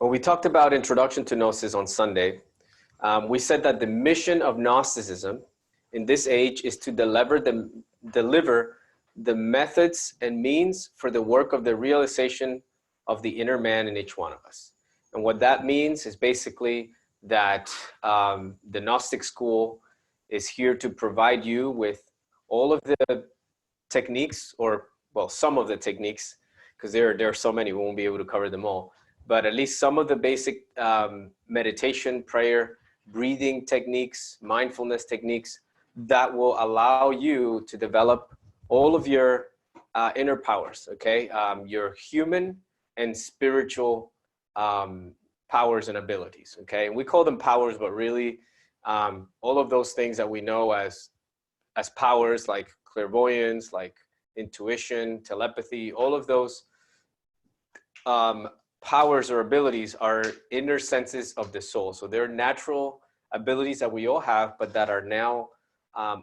When we talked about Introduction to Gnosis on Sunday, we said that the mission of Gnosticism in this age is to deliver the methods and means for the work of the realization of the inner man in each one of us. And what that means is basically that the Gnostic school is here to provide you with all of the techniques, or well, some of the techniques, because there are so many, we won't be able to cover them all, but at least some of the basic meditation, prayer, breathing techniques, mindfulness techniques that will allow you to develop all of your inner powers, okay? Your human and spiritual powers and abilities, okay? And we call them powers, but really all of those things that we know as powers, like clairvoyance, like intuition, telepathy, all of those powers or abilities are inner senses of the soul. So they're natural abilities that we all have, but that are now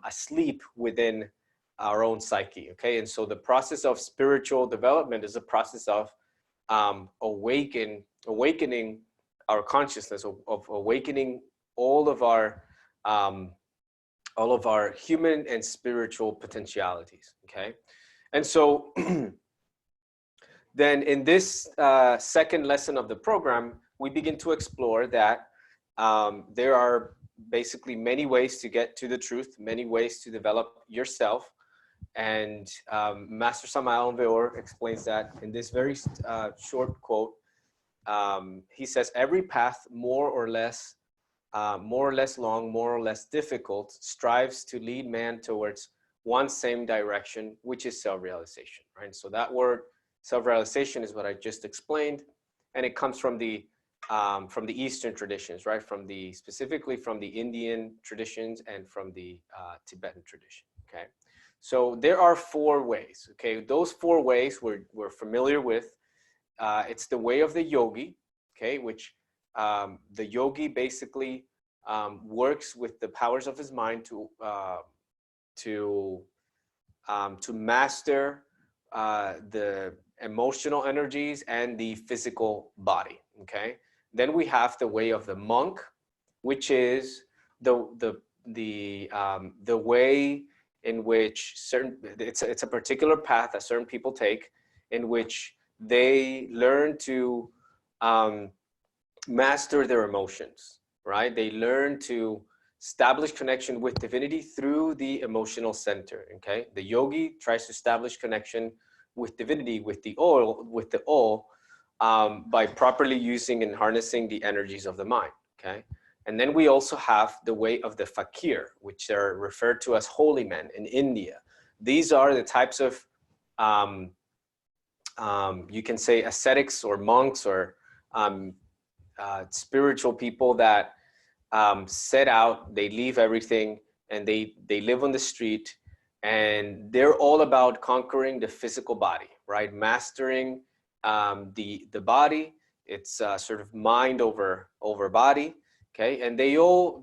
asleep within our own psyche, okay? And so the process of spiritual development is a process of awakening our consciousness, of awakening all of our human and spiritual potentialities, okay? And so then in this second lesson of the program, we begin to explore that there are basically many ways to get to the truth, many ways to develop yourself. And Master Samael Aun Weor explains that in this very short quote. He says, every path more or less long, more or less difficult, strives to lead man towards one same direction, which is self-realization, right? So that word self-realization is what I just explained, and it comes from the Eastern traditions, right? Specifically from the Indian traditions and from the Tibetan tradition, okay? So there are 4 ways, okay? Those 4 ways we're familiar with. It's the way of the yogi, okay? Which the yogi basically works with the powers of his mind to master the emotional energies and the physical body, okay? Then we have the way of the monk, which is the way in which it's a particular path that certain people take, in which they learn to master their emotions, right? They learn to establish connection with divinity through the emotional center, okay? The yogi tries to establish connection with divinity, with the all, by properly using and harnessing the energies of the mind, okay? And then we also have the way of the Fakir, which are referred to as holy men in India. These are the types of, you can say, ascetics or monks or spiritual people that set out, they leave everything, and they live on the street, and they're all about conquering the physical body, right? Mastering the body. It's sort of mind over body, okay? And they all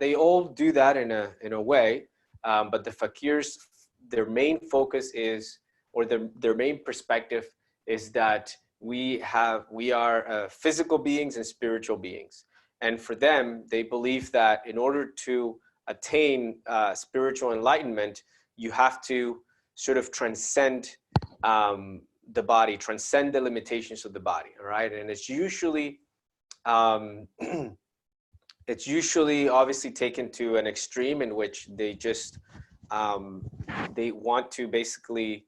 do that in a way, but the fakirs, their main focus is, or their main perspective is that we are physical beings and spiritual beings. And for them, they believe that in order to attain spiritual enlightenment, you have to sort of transcend the body, transcend the limitations of the body, all right? And it's usually obviously taken to an extreme in which they just they want to basically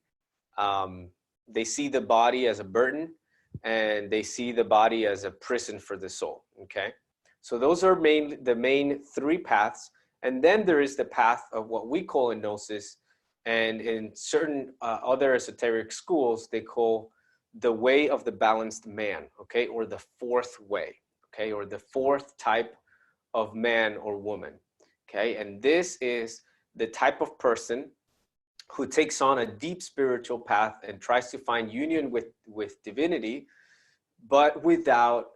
they see the body as a burden, and they see the body as a prison for the soul, okay? So those are the main 3 paths. And then there is the path of what we call in Gnosis, and in certain other esoteric schools, they call the way of the balanced man, okay? Or the 4th way, okay? Or the 4th type of man or woman, okay? And this is the type of person who takes on a deep spiritual path and tries to find union with divinity, but without,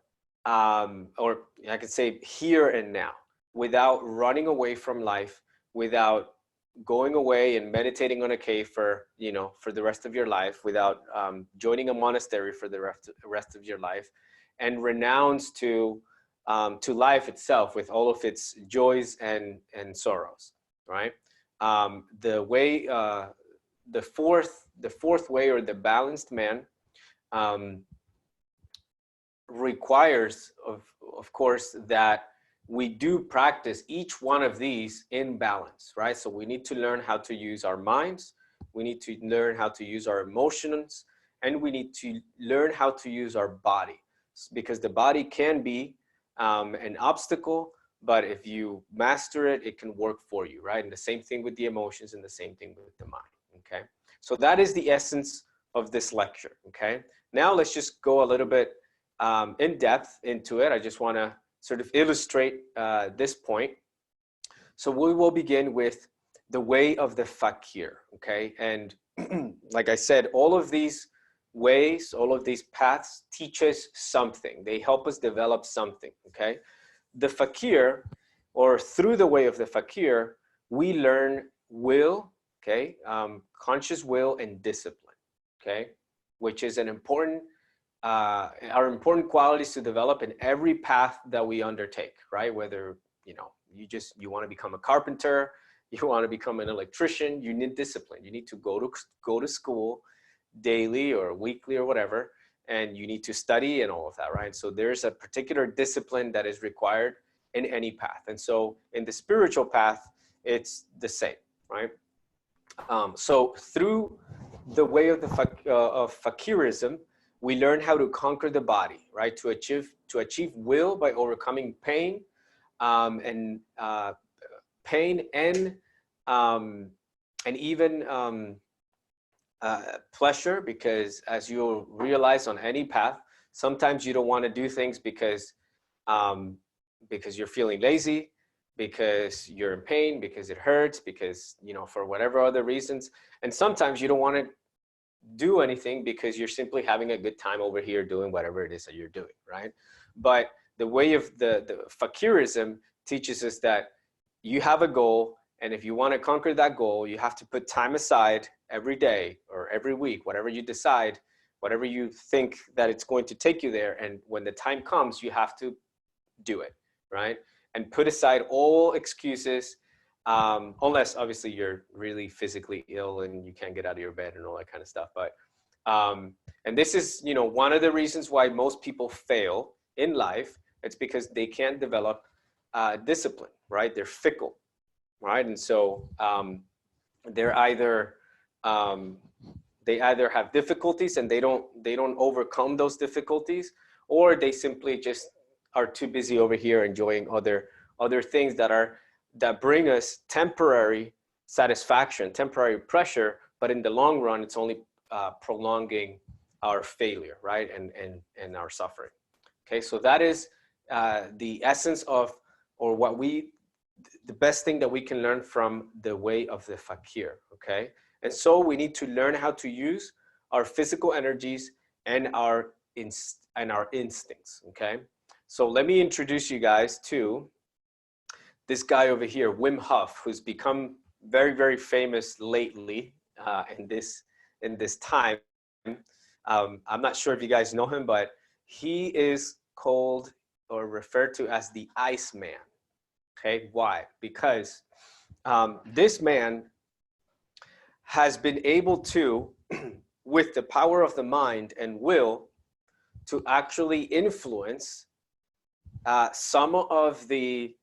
or I could say here and now, without running away from life, without going away and meditating on a cave for the rest of your life, without joining a monastery for the rest of your life. and renounced to life itself with all of its joys and sorrows, right? The way, the fourth way, or the balanced man, requires, of course, that we do practice each one of these in balance, right? So we need to learn how to use our minds, we need to learn how to use our emotions, and we need to learn how to use our body, because the body can be an obstacle, but if you master it, it can work for you, right? And the same thing with the emotions, and the same thing with the mind, okay? So that is the essence of this lecture, okay? Now let's just go a little bit in depth into it. I just want to sort of illustrate this point. So we will begin with the way of the Fakir, okay? And like I said, all of these ways, all of these paths teach us something. They help us develop something, okay? The Fakir, or through the way of the Fakir, we learn will, okay? Conscious will and discipline, okay? Which is an important, are important qualities to develop in every path that we undertake, right? Whether, you know, you want to become a carpenter, you want to become an electrician, you need discipline. You need to go to school daily or weekly or whatever, and you need to study and all of that, right? So there's a particular discipline that is required in any path. And so in the spiritual path, it's the same, right? So through the way of Fakirism, we learn how to conquer the body, right? To achieve will by overcoming pain, and even pleasure, because as you'll realize on any path, sometimes you don't want to do things because you're feeling lazy, because you're in pain, because it hurts, because, you know, for whatever other reasons. And sometimes you don't want to do anything because you're simply having a good time over here doing whatever it is that you're doing, right? But the way of the Fakirism teaches us that you have a goal, and if you want to conquer that goal, you have to put time aside every day or every week, whatever you decide, whatever you think that it's going to take you there. And when the time comes, you have to do it, right? And put aside all excuses, unless obviously you're really physically ill and you can't get out of your bed and all that kind of stuff. But and this is, you know, one of the reasons why most people fail in life. It's because they can't develop discipline, right? They're fickle, right? And so they're either they either have difficulties and they don't overcome those difficulties, or they simply just are too busy over here enjoying other things that bring us temporary satisfaction, temporary pressure, but in the long run, it's only prolonging our failure, right? And our suffering. Okay, so that is the essence of, or the best thing that we can learn from the way of the Fakir, okay? And so we need to learn how to use our physical energies and our instincts, okay? So let me introduce you guys to this guy over here, Wim Hof, who's become very, very famous lately in this time. I'm not sure if you guys know him, but he is called or referred to as the Iceman. Okay, why? Because this man has been able to, with the power of the mind and will, to actually influence some of the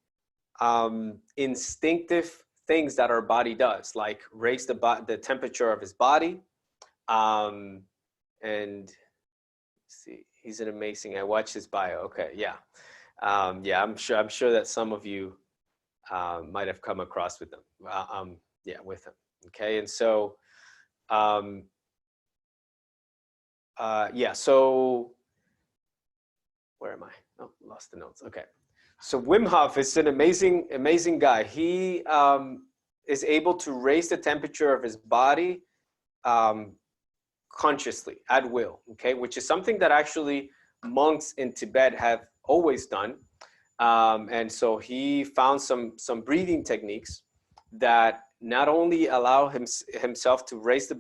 instinctive things that our body does, like raise the temperature of his body. And let's see, he's an amazing, I watched his bio. Okay, yeah. Yeah, I'm sure that some of you might have come across with them. Yeah, with him. Okay, and so yeah, so where am I? Oh, lost the notes. Okay, so Wim Hof is an amazing guy. He is able to raise the temperature of his body consciously, at will, okay, which is something that actually monks in Tibet have always done. And so he found some breathing techniques that not only allow himself to raise the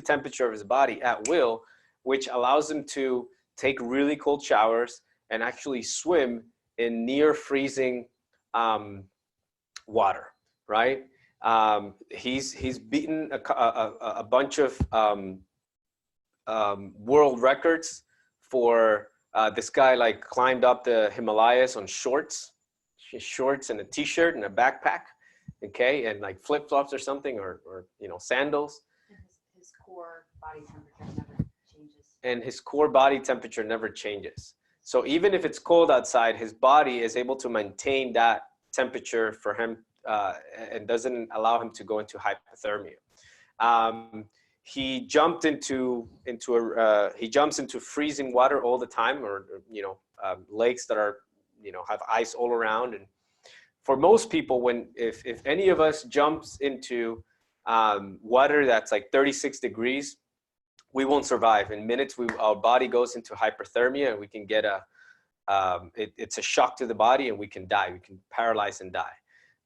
temperature of his body at will, which allows him to take really cold showers, and actually swim in near freezing water, right? He's beaten a bunch of world records for this guy, like, climbed up the Himalayas on shorts and a t-shirt and a backpack, okay, and like flip-flops or something, or sandals. And his core body temperature never changes. And his core body temperature never changes. So even if it's cold outside, his body is able to maintain that temperature for him, and doesn't allow him to go into hypothermia. He jumps into freezing water all the time, or lakes that are have ice all around. And for most people, if any of us jumps into water that's like 36 degrees, we won't survive. In minutes, our body goes into hyperthermia, and we can get it's a shock to the body, and we can die. We can paralyze and die.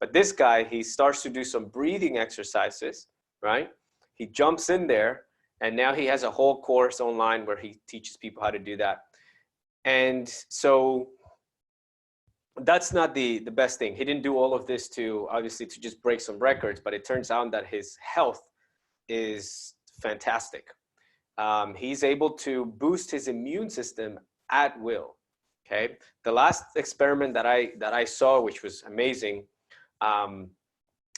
But this guy, he starts to do some breathing exercises, right? He jumps in there, and now he has a whole course online where he teaches people how to do that. And so that's not the best thing. He didn't do all of this to just break some records, but it turns out that his health is fantastic. He's able to boost his immune system at will. Okay. The last experiment that I saw, which was amazing,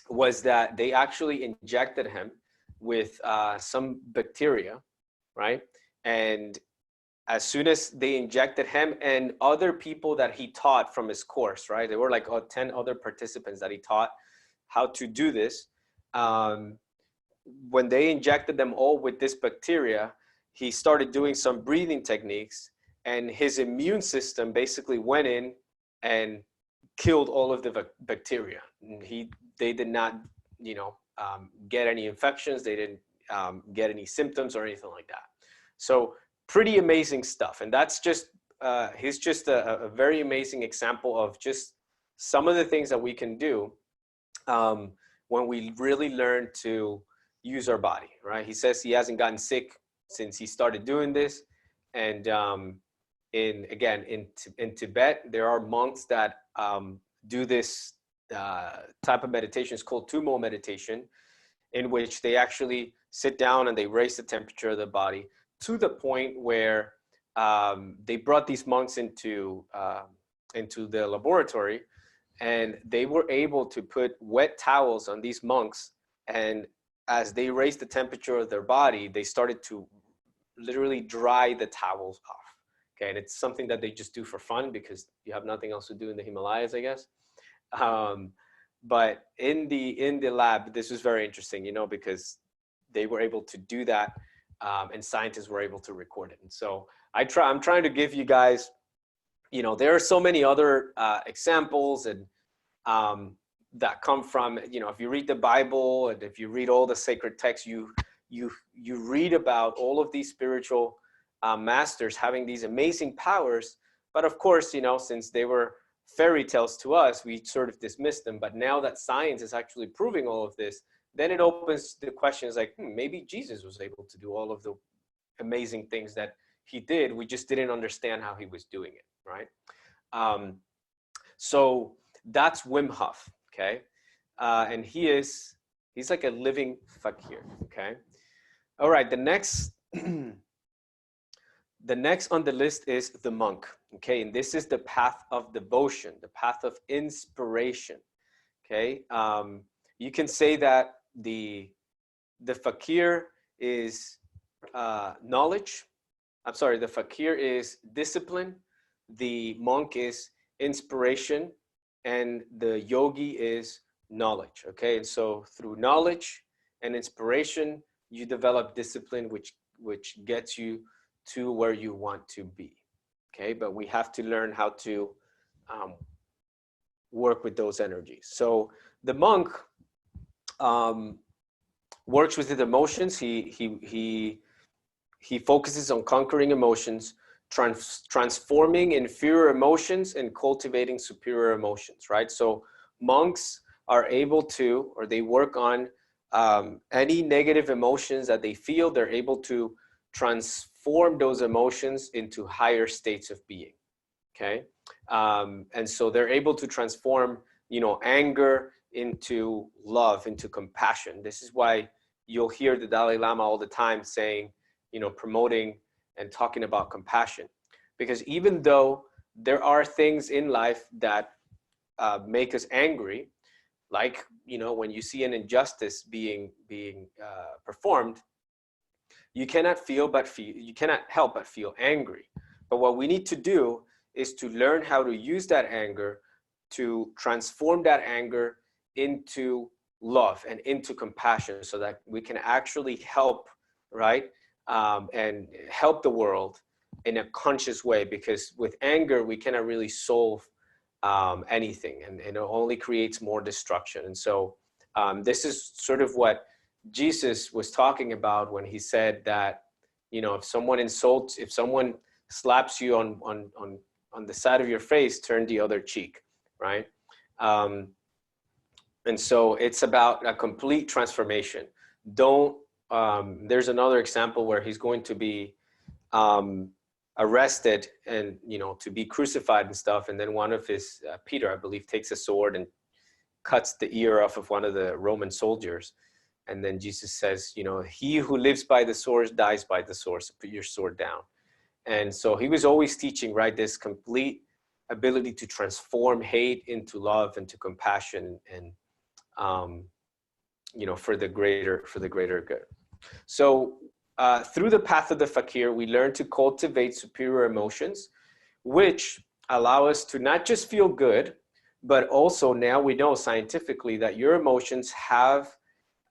was that they actually injected him with some bacteria, right? And as soon as they injected him and other people that he taught from his course, right? There were like 10 other participants that he taught how to do this. When they injected them all with this bacteria, he started doing some breathing techniques, and his immune system basically went in and killed all of the bacteria. They did not, get any infections. They didn't get any symptoms or anything like that. So pretty amazing stuff. And that's just, he's just a very amazing example of just some of the things that we can do when we really learn to use our body, right? He says he hasn't gotten sick since he started doing this. And in Tibet, there are monks that do this type of meditation. It's called Tumo meditation, in which they actually sit down and they raise the temperature of the body to the point where they brought these monks into the laboratory, and they were able to put wet towels on these monks, and as they raised the temperature of their body, they started to literally dry the towels off. Okay, and it's something that they just do for fun because you have nothing else to do in the Himalayas, I guess. But in the lab, this was very interesting, because they were able to do that, and scientists were able to record it. And so I'm trying to give you guys, there are so many other examples and that come from, if you read the Bible and if you read all the sacred texts, you read about all of these spiritual masters having these amazing powers. But of course, since they were fairy tales to us, we sort of dismissed them. But now that science is actually proving all of this, then it opens the questions like, maybe Jesus was able to do all of the amazing things that he did. We just didn't understand how he was doing it, right? So that's Wim Hof, okay? And he's like a living fakir, okay? All right, the next on the list is the monk, okay? And this is the path of devotion, the path of inspiration, okay? You can say that the fakir is knowledge. I'm sorry, the fakir is discipline, the monk is inspiration, and the yogi is knowledge, okay? And so through knowledge and inspiration, you develop discipline, which gets you to where you want to be, okay? But we have to learn how to work with those energies. So the monk works with his emotions. He focuses on conquering emotions, transforming inferior emotions and cultivating superior emotions, right? So monks are able to, or they work on any negative emotions that they feel. They're able to transform transform those emotions into higher states of being. Okay. And so they're able to transform, anger into love, into compassion. This is why you'll hear the Dalai Lama all the time saying, promoting and talking about compassion. Because even though there are things in life that make us angry, like, when you see an injustice being performed, you cannot help but feel angry. But what we need to do is to learn how to use that anger to transform that anger into love and into compassion, so that we can actually help, right? And help the world in a conscious way, because with anger, we cannot really solve anything, and it only creates more destruction. And so this is sort of what Jesus was talking about when he said that, if someone slaps you on the side of your face, turn the other cheek, right? And so it's about a complete transformation. There's another example where he's going to be arrested and, to be crucified and stuff. And then one of his, Peter, I believe, takes a sword and cuts the ear off of one of the Roman soldiers. And then Jesus says, he who lives by the sword dies by the sword, so put your sword down. And so he was always teaching, right, this complete ability to transform hate into love and to compassion, and, for the greater good. So through the path of the Fakir, we learn to cultivate superior emotions, which allow us to not just feel good, but also now we know scientifically that your emotions have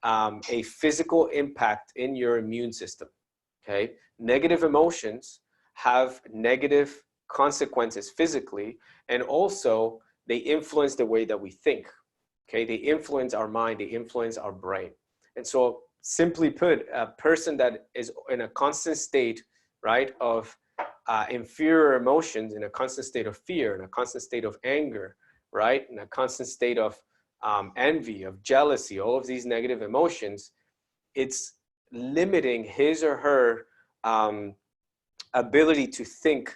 a physical impact in your immune system. Okay, negative emotions have negative consequences physically, and also they influence the way that we think. Okay, they influence our mind, they influence our brain. And so, simply put, a person that is in a constant state, right, of inferior emotions, in a constant state of fear, in a constant state of anger, right, in a constant state of envy, of jealousy, all of these negative emotions, it's limiting his or her ability to think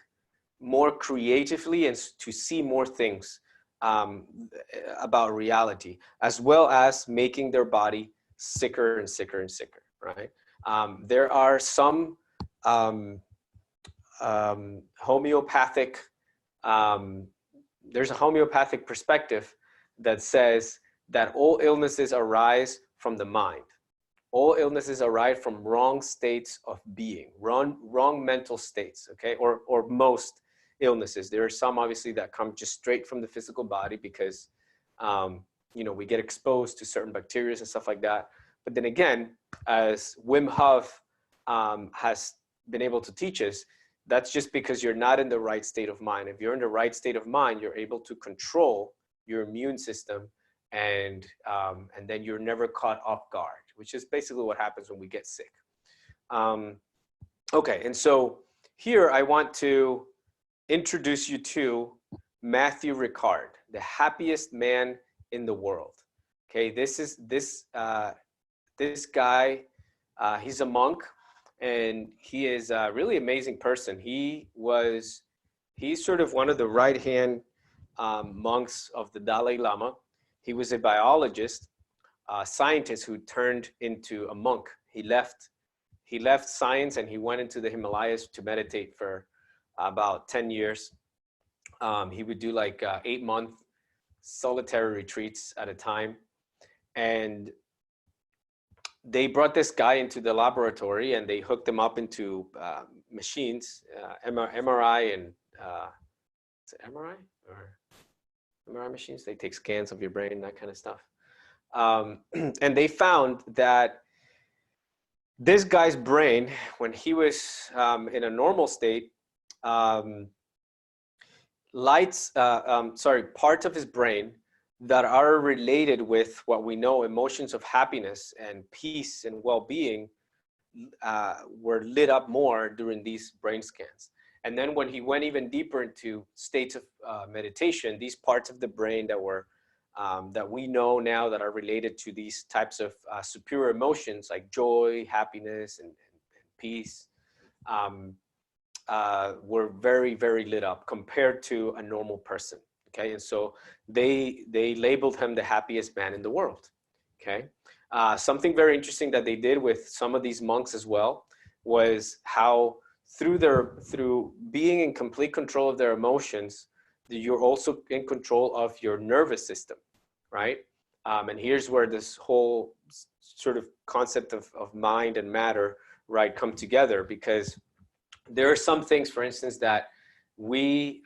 more creatively and to see more things about reality, as well as making their body sicker and sicker and sicker, right? There are some homeopathic, there's a homeopathic perspective that says that all illnesses arise from the mind. All illnesses arise from wrong states of being, wrong mental states, okay? Or most illnesses. There are some obviously that come just straight from the physical body because, we get exposed to certain bacteria and stuff like that. But then again, as Wim Hof has been able to teach us, that's just because you're not in the right state of mind. If you're in the right state of mind, you're able to control your immune system, and then you're never caught off guard, which is basically what happens when we get sick. Okay, and so here I want to introduce you to Matthew Ricard, the happiest man in the world. Okay, this guy, he's a monk, and he is a really amazing person. He's sort of one of the right-hand monks of the Dalai Lama. He was a biologist, a scientist who turned into a monk. He left science and he went into the Himalayas to meditate for about 10 years. He would do like 8-month solitary retreats at a time. And they brought this guy into the laboratory and they hooked him up into machines, MRI and is it MRI or MRI machines? They take scans of your brain, that kind of stuff. And they found that this guy's brain, when he was in a normal state, parts of his brain that are related with what we know emotions of happiness and peace and well-being were lit up more during these brain scans. And then when he went even deeper into states of meditation, these parts of the brain that were that we know now that are related to these types of superior emotions like joy, happiness, and peace, were very, very lit up compared to a normal person. Okay, and so they labeled him the happiest man in the world. Okay, something very interesting that they did with some of these monks as well was how through being in complete control of their emotions, you're also in control of your nervous system, right? And here's where this whole sort of concept of mind and matter, right, come together, because there are some things, for instance, that we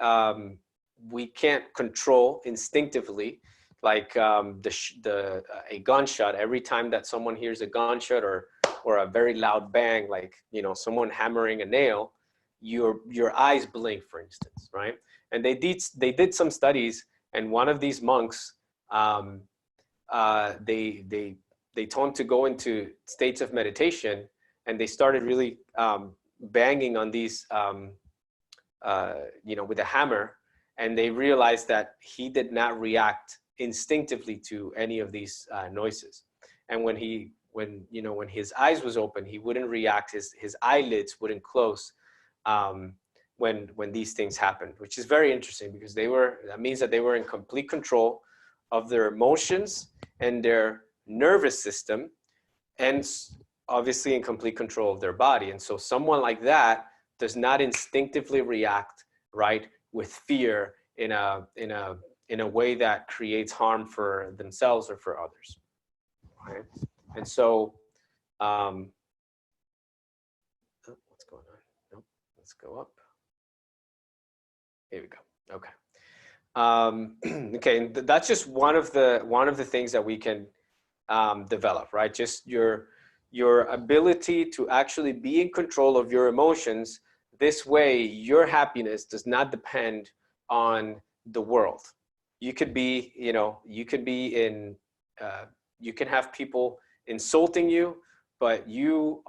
can't control instinctively, like a gunshot. Every time that someone hears a gunshot or a very loud bang, like someone hammering a nail, your eyes blink, for instance, right? And they did some studies, and one of these monks, they told him to go into states of meditation, and they started really banging on these, with a hammer, and they realized that he did not react instinctively to any of these noises. And when his eyes was open, he wouldn't react. His eyelids wouldn't close when these things happened, which is very interesting, because that means that they were in complete control of their emotions and their nervous system, and obviously in complete control of their body. And so someone like that does not instinctively react, right, with fear in a way that creates harm for themselves or for others, right? And so what's going on? Nope. Let's go up. Here we go. Okay. Okay, and that's just one of the things that we can develop, right? Just your ability to actually be in control of your emotions. This way, your happiness does not depend on the world. You could be, you can have people insulting you, but you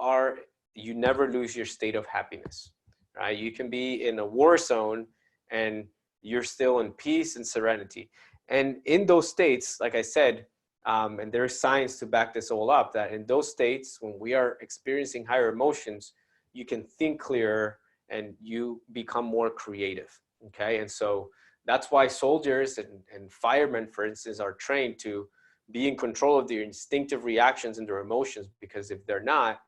never lose your state of happiness, right? You can be in a war zone and you're still in peace and serenity. And in those states, like I said, and there's science to back this all up, that in those states, when we are experiencing higher emotions, you can think clearer and you become more creative, okay? And so that's why soldiers and firemen, for instance, are trained to be in control of their instinctive reactions and their emotions, because if they're not,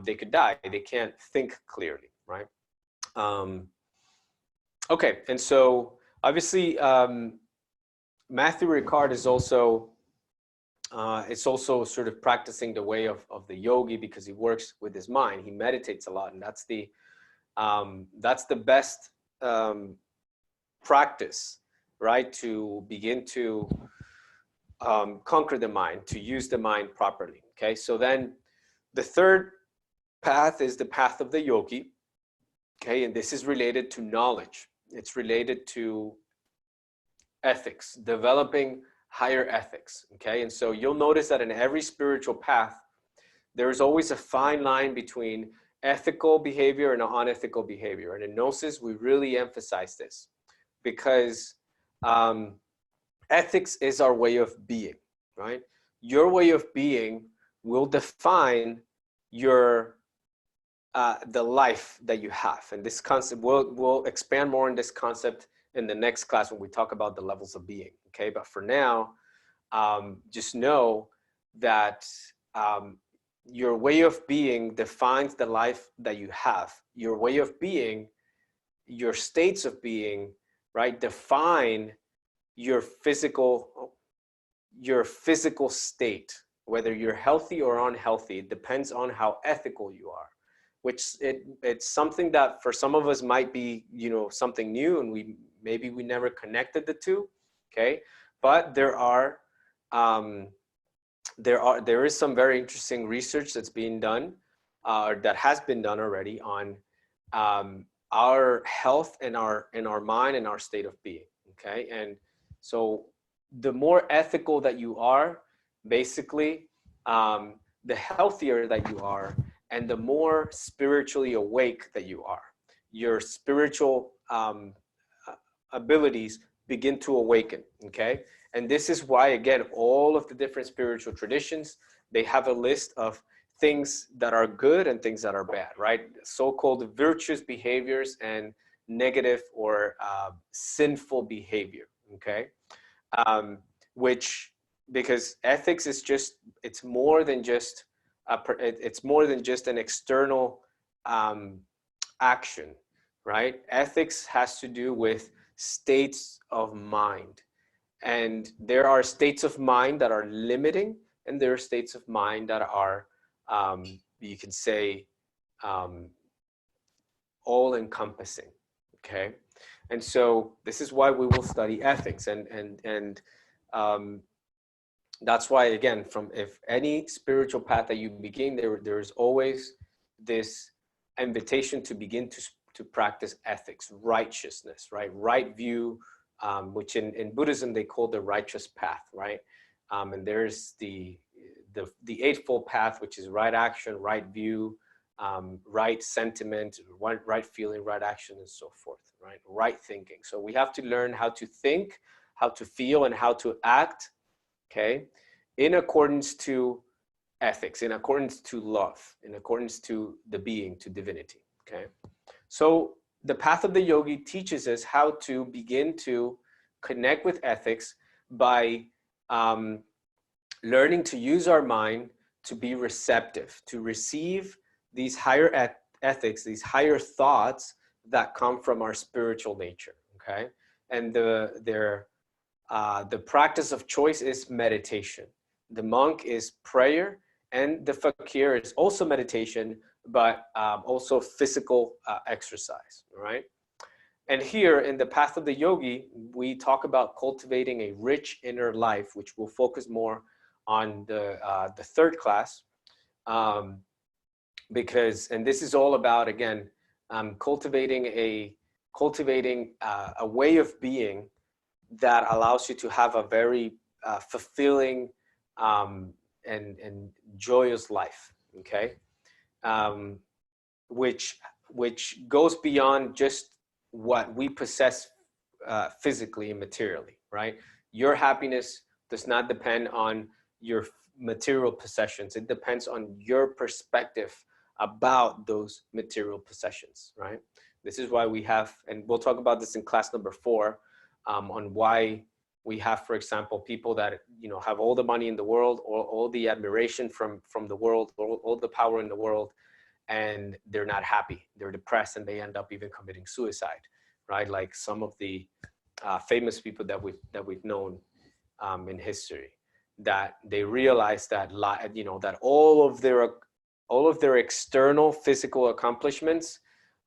they could die. They can't think clearly, right? Okay, and so obviously, Matthew Ricard is also, it's also sort of practicing the way of the yogi, because he works with his mind. He meditates a lot, and that's the best practice, right, to begin to conquer the mind, to use the mind properly. Okay, so then the third path is the path of the yogi. Okay, and this is related to knowledge. It's related to ethics, developing higher ethics. Okay, and so you'll notice that in every spiritual path, there is always a fine line between ethical behavior and unethical behavior. And in Gnosis, we really emphasize this, because ethics is our way of being, right? Your way of being will define your the life that you have. And this concept, we'll expand more on this concept in the next class when we talk about the levels of being, okay? But for now, just know that your way of being defines the life that you have. Your way of being, your states of being, right, define your physical state, whether you're healthy or unhealthy. It depends on how ethical you are, which it's something that for some of us might be, something new, and maybe we never connected the two, okay? But there is some very interesting research that's being done, that has been done already, on our health and our mind and our state of being, okay? And so the more ethical that you are, basically, the healthier that you are, and the more spiritually awake that you are. Your spiritual abilities begin to awaken, okay? And this is why, again, all of the different spiritual traditions, they have a list of things that are good and things that are bad, right? So-called virtuous behaviors and negative or sinful behavior, okay? Which, because ethics is just, it's more than just it's more than just an external action, right? Ethics has to do with states of mind, and there are states of mind that are limiting, and there are states of mind that are you can say all encompassing, okay? And so this is why we will study ethics, and that's why, again, from if any spiritual path that you begin, there's always this invitation to begin to practice ethics, righteousness, right? Right view, which in Buddhism they call the righteous path, right? And there's the eightfold path, which is right action, right view, right sentiment, right feeling, right action, and so forth, right? Right thinking. So we have to learn how to think, how to feel, and how to act, okay, in accordance to ethics, in accordance to love, in accordance to the being, to divinity, okay? So the path of the yogi teaches us how to begin to connect with ethics by learning to use our mind to be receptive, to receive these higher ethics, these higher thoughts that come from our spiritual nature, okay? And the practice of choice is meditation. The monk is prayer, and the fakir is also meditation, but also physical exercise, right? And here in the path of the yogi, we talk about cultivating a rich inner life, which will focus more on the third class, because, and this is all about, again, cultivating a way of being that allows you to have a very fulfilling and joyous life, okay? Which goes beyond just what we possess physically and materially, right? Your happiness does not depend on your material possessions. It depends on your perspective about those material possessions, right? This is why we have, and we'll talk about this in class number 4, on why we have, for example, people that, you know, have all the money in the world, or all the admiration from the world, all the power in the world, and they're not happy. They're depressed, and they end up even committing suicide, right? Like some of the famous people that we've known in history, that they realize that, you know, that all of their external physical accomplishments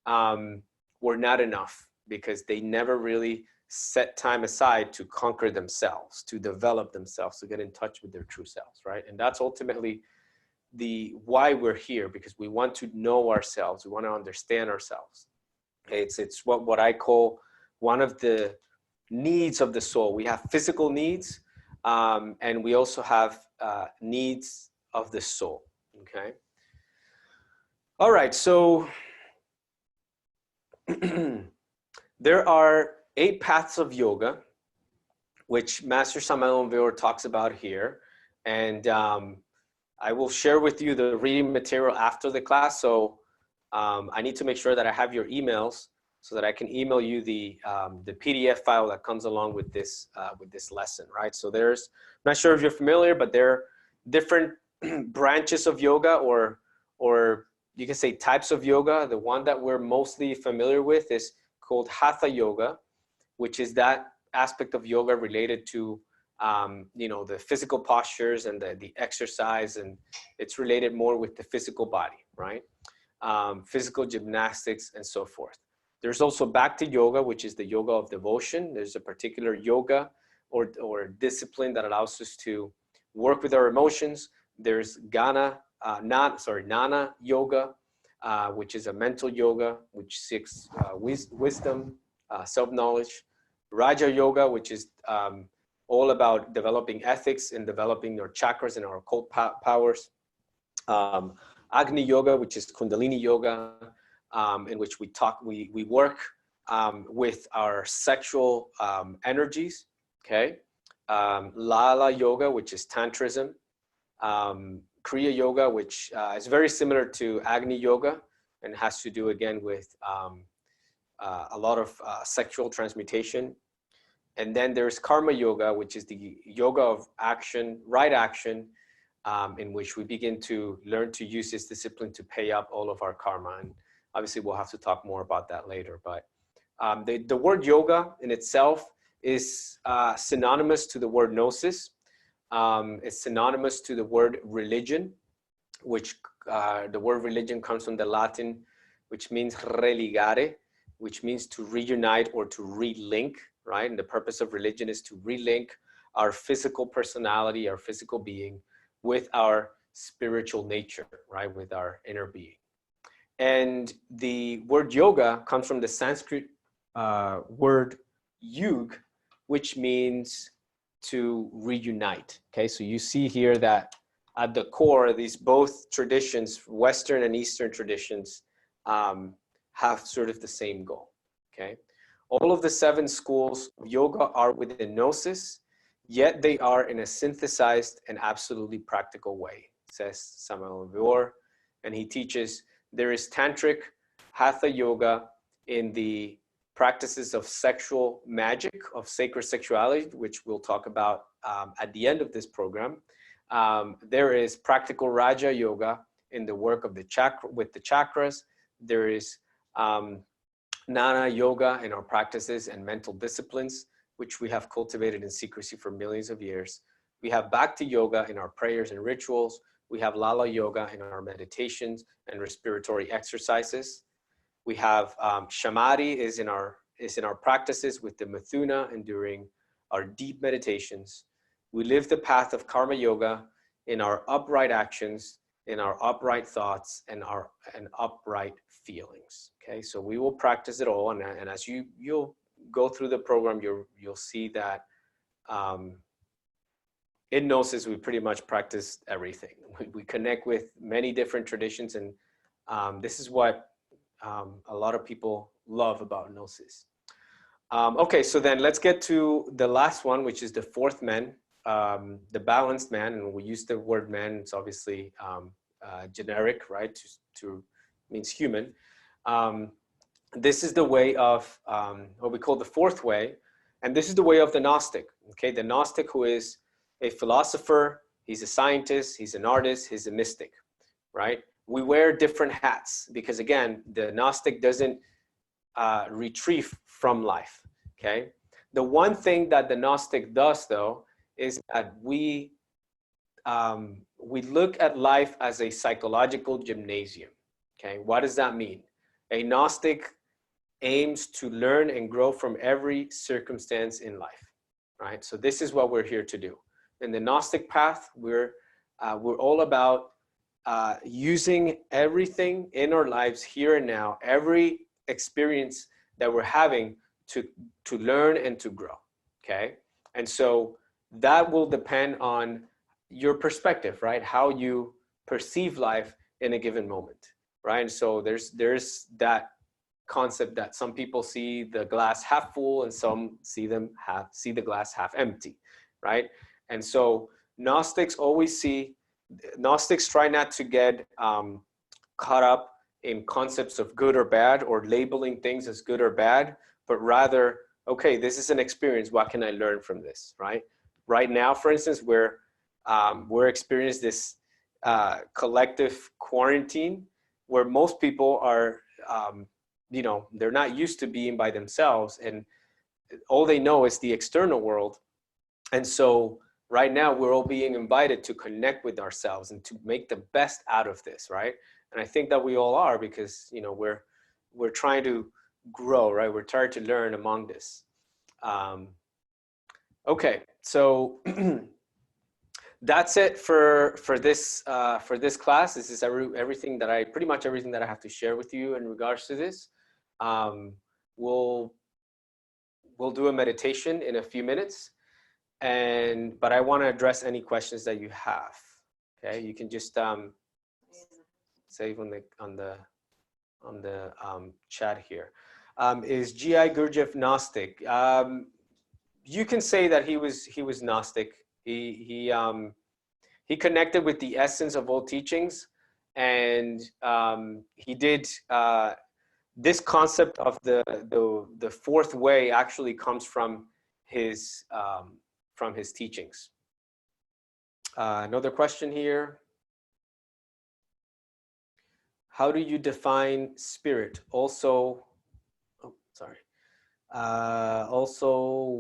were not enough, because they never really set time aside to conquer themselves, to develop themselves, to get in touch with their true selves, right? And that's ultimately why we're here, because we want to know ourselves, we want to understand ourselves. It's what I call one of the needs of the soul. We have physical needs, and we also have needs of the soul, okay? All right, so there are 8 paths of yoga, which Master Samael Aun Weor talks about here. And I will share with you the reading material after the class. So I need to make sure that I have your emails so that I can email you the PDF file that comes along with this lesson, right? So there's, I'm not sure if you're familiar, but there are different branches of yoga, or you can say types of yoga. The one that we're mostly familiar with is called Hatha yoga, which is that aspect of yoga related to you know, the physical postures and the exercise, and it's related more with the physical body, right? Physical gymnastics and so forth. There's also Bhakti yoga, which is the yoga of devotion. There's a particular yoga or discipline that allows us to work with our emotions. There's Jnana yoga, which is a mental yoga, which seeks wisdom, self-knowledge. Raja yoga, which is all about developing ethics and developing our chakras and our occult powers. Agni yoga, which is Kundalini yoga, in which we work with our sexual energies, okay? Lala yoga, which is Tantrism. Kriya Yoga, which is very similar to Agni Yoga and has to do again with a lot of sexual transmutation. And then there's Karma Yoga, which is the yoga of action, right action, in which we begin to learn to use this discipline to pay up all of our karma. And obviously we'll have to talk more about that later. But the word yoga in itself is synonymous to the word gnosis. It's synonymous to the word religion, which the word religion comes from the Latin, which means religare, which means to reunite or to relink, right? And the purpose of religion is to relink our physical personality, our physical being, with our spiritual nature, right? With our inner being. And the word yoga comes from the Sanskrit word yug, which means to reunite. Okay, so you see here that at the core, these both traditions, Western and Eastern traditions, have sort of the same goal. Okay, all of the 7 schools of yoga are within Gnosis, yet they are in a synthesized and absolutely practical way, says Samael Aun Weor, and he teaches there is tantric hatha yoga in the practices of sexual magic, of sacred sexuality, which we'll talk about at the end of this program. There is practical Raja yoga in the work of the chakra, with the chakras. There is Jnana yoga in our practices and mental disciplines, which we have cultivated in secrecy for millions of years. We have Bhakti yoga in our prayers and rituals. We have Lala yoga in our meditations and respiratory exercises. We have Shamati is in our practices with the Mithuna and during our deep meditations. We live the path of karma yoga in our upright actions, in our upright thoughts, and upright feelings. Okay, so we will practice it all, and as you'll go through the program, you'll see that in Gnosis we pretty much practice everything. We connect with many different traditions, and this is what a lot of people love about Gnosis. Okay, so then let's get to the last one, which is the 4th man, the balanced man. And we use the word man, it's obviously generic, right? To means human. This is the way of what we call the 4th way. And this is the way of the Gnostic, okay? The Gnostic who is a philosopher, he's a scientist, he's an artist, he's a mystic, right? We wear different hats because, again, the Gnostic doesn't retrieve from life, okay? The one thing that the Gnostic does, though, is that we look at life as a psychological gymnasium, okay? What does that mean? A Gnostic aims to learn and grow from every circumstance in life, right? So this is what we're here to do. In the Gnostic path, we're all about using everything in our lives here and now, every experience that we're having to learn and to grow, okay? And so that will depend on your perspective, right? How you perceive life in a given moment, right? And so there's that concept that some people see the glass half full and some see the glass half empty, right? And so Gnostics try not to get caught up in concepts of good or bad or labeling things as good or bad, but rather, okay, this is an experience. What can I learn from this, right? Right now, for instance, we're experiencing this collective quarantine where most people are, they're not used to being by themselves, and all they know is the external world. And so right now we're all being invited to connect with ourselves and to make the best out of this, right? And I think that we all are, because we're trying to grow, right? We're trying to learn among this. Okay, so that's it for this class. This is pretty much everything that I have to share with you in regards to this. We'll do a meditation in a few minutes, but I want to address any questions that you have. Okay, you can just save on the chat here. Is G.I. Gurdjieff Gnostic? You can say that he was Gnostic. He he connected with the essence of all teachings, and he did this concept of the fourth way actually comes from his teachings. Another question here. How do you define spirit? Also, oh, sorry. Also,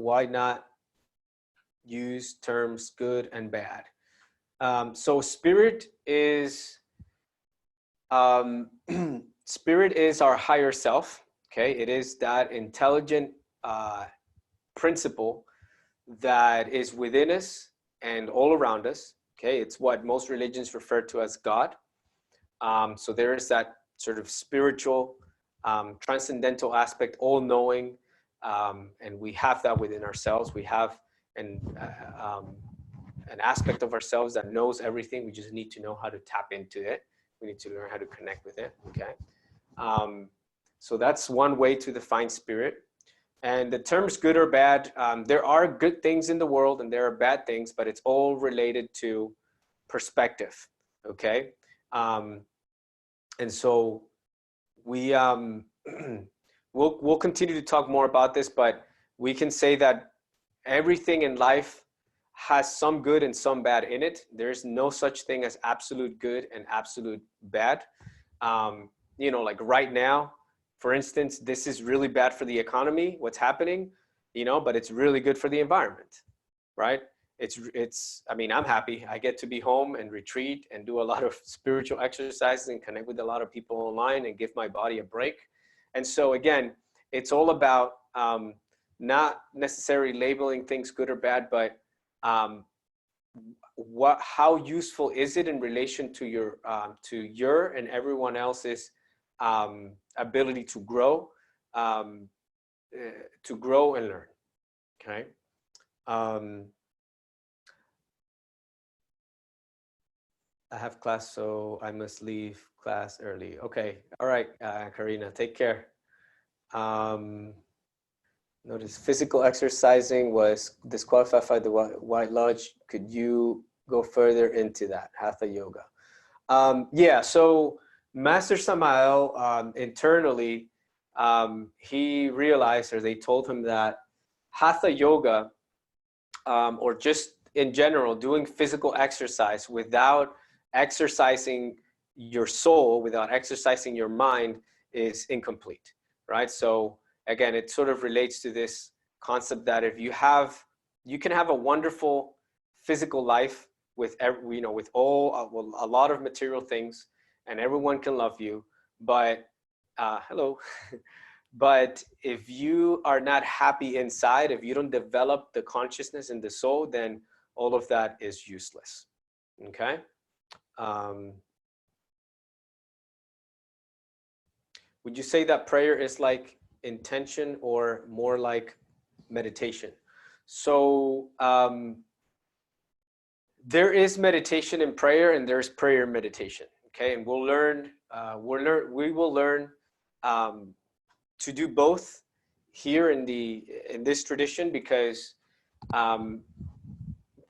why not use terms good and bad? So spirit is spirit is our higher self. Okay, it is that intelligent principle that is within us and all around us. Okay, it's what most religions refer to as God. So there is that sort of spiritual, transcendental aspect, all-knowing, and we have that within ourselves. We have an aspect of ourselves that knows everything. We just need to know how to tap into it. We need to learn how to connect with it. Okay, so that's one way to define spirit. And the terms good or bad, there are good things in the world and there are bad things, but it's all related to perspective. Okay. And so we we'll continue to talk more about this, but we can say that everything in life has some good and some bad in it. There's no such thing as absolute good and absolute bad. You know, like right now, for instance, this is really bad for the economy, what's happening, you know, but it's really good for the environment, right? I mean, I'm happy. I get to be home and retreat and do a lot of spiritual exercises and connect with a lot of people online and give my body a break. And so again, it's all about not necessarily labeling things good or bad, but how useful is it in relation to your and everyone else's ability to grow and learn. Okay. I have class, so I must leave class early. Okay. All right, Karina, take care. Notice physical exercising was disqualified by the White Lodge. Could you go further into that? Hatha yoga. Yeah, so Master Samael, internally, he realized, or they told him that Hatha yoga, or just in general, doing physical exercise without exercising your soul, without exercising your mind, is incomplete, right? So again, it sort of relates to this concept that if you can have a wonderful physical life with with a lot of material things, and everyone can love you, but hello. But if you are not happy inside, if you don't develop the consciousness and the soul, then all of that is useless. Okay. Would you say that prayer is like intention or more like meditation? So there is meditation in prayer and there's prayer meditation. Okay, and we will learn to do both here in this tradition, because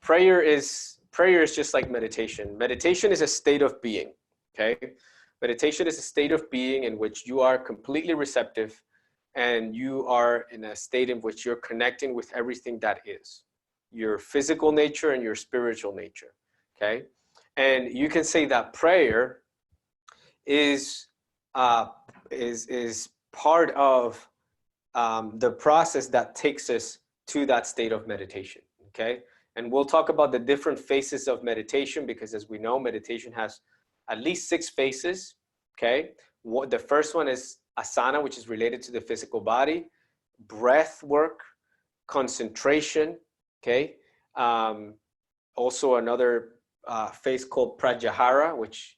prayer is just like meditation. Meditation is a state of being. Okay, meditation is a state of being in which you are completely receptive and you are in a state in which you're connecting with everything that is, your physical nature and your spiritual nature. Okay, and you can say that prayer is part of the process that takes us to that state of meditation. Okay, and we'll talk about the different phases of meditation, because as we know, meditation has at least 6 phases. Okay, the first one is asana, which is related to the physical body, breath work, concentration. Okay, also another phase called pratyahara, which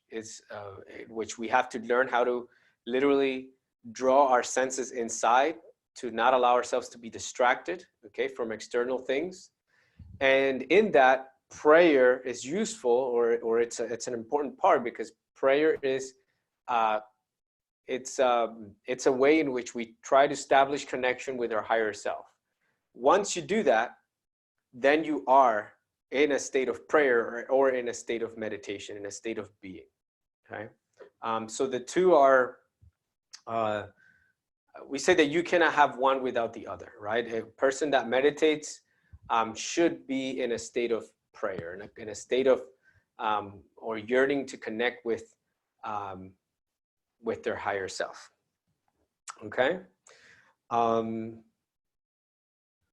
we have to learn how to literally draw our senses inside to not allow ourselves to be distracted, okay, from external things. And in that, prayer is useful, or it's an important part, because prayer is it's a way in which we try to establish connection with our higher self. Once you do that, then you are in a state of prayer or in a state of meditation, in a state of being. Okay, so the two are. We say that you cannot have one without the other, right? A person that meditates should be in a state of prayer, in a state of or yearning to connect with their higher self. Okay.